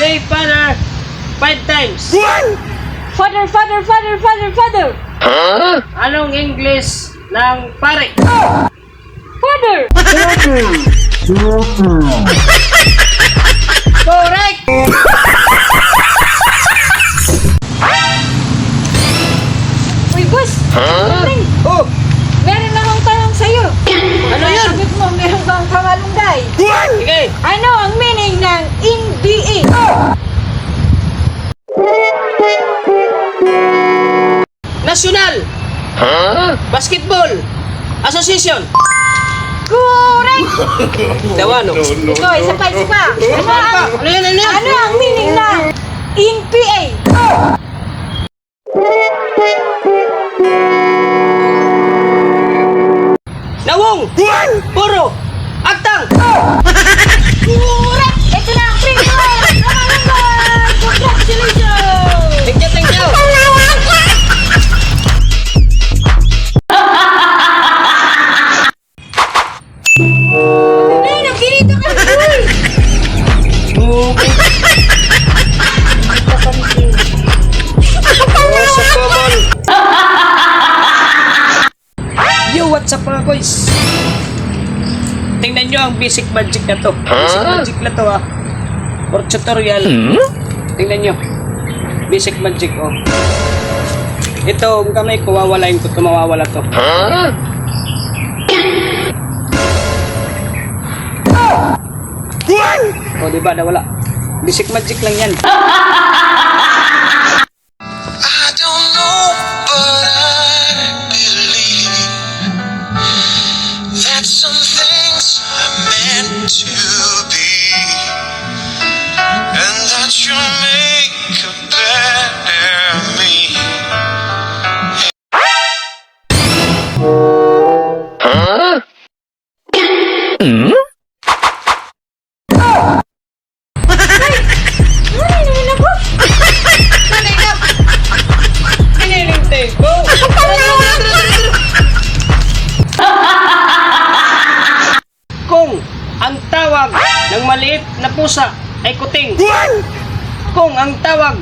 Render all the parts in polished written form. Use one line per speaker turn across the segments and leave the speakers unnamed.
Say father 5 times.
Father, father, father, father, father.
Anong English ng pare?
Father.
Correct!
Uy, boss. Morning.
Oh,
Meron na akong tanong sa'yo.
ano yun?
Sabi mo, meron kang kamalunggay.
Sige.
Ano ang meaning ng NBA?
National Basketball Association.
Correct!
Dawa, no?
Ito, isa pa, isa pa.
Ano yan, ano yan?
Ano ang meaning ng NPA?
Nawong! Puro! Agtang!
Correct! Ito na ang premium! Kamalunggay! Congratulations!
Thank you, thank you!
Ay, nagkinito ka na, boy!
What's up, common? Yo, what's up mga guys? Tingnan nyo ang basic magic na to. Basic magic na to for tutorial. Tingnan nyo. Basic magic, oh. Ito, ang kamay ko, wawalain ko. Mawawala to. Oh, diba? Nawala. Basic magic lang yan.
I don't know, but I believe that some things are meant to be, and that you make a better me.
Ay, naman ako!
Pinilintay ko. Kung ang tawag ng maliit na pusa ay kuting. Kung ang tawag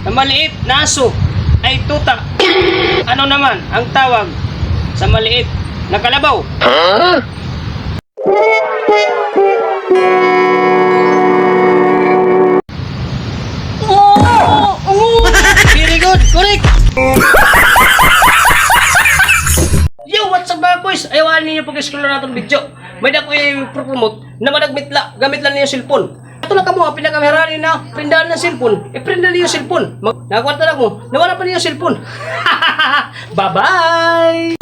ng maliit na aso ay tuta. Ano naman ang tawag sa maliit na kalabaw? Very good, correct. Yo, what's up mga boys? Ayawan ninyo pag-scroll na itong video. May na ko yung promote na gamit lang niyo cellphone. Ito lang kamo, pinagkameranin na prindahan ng cellphone. I-prindahan niyo yung cellphone. Nakakwanta lang mo, nawala pa niyo yung cellphone. Bye-bye!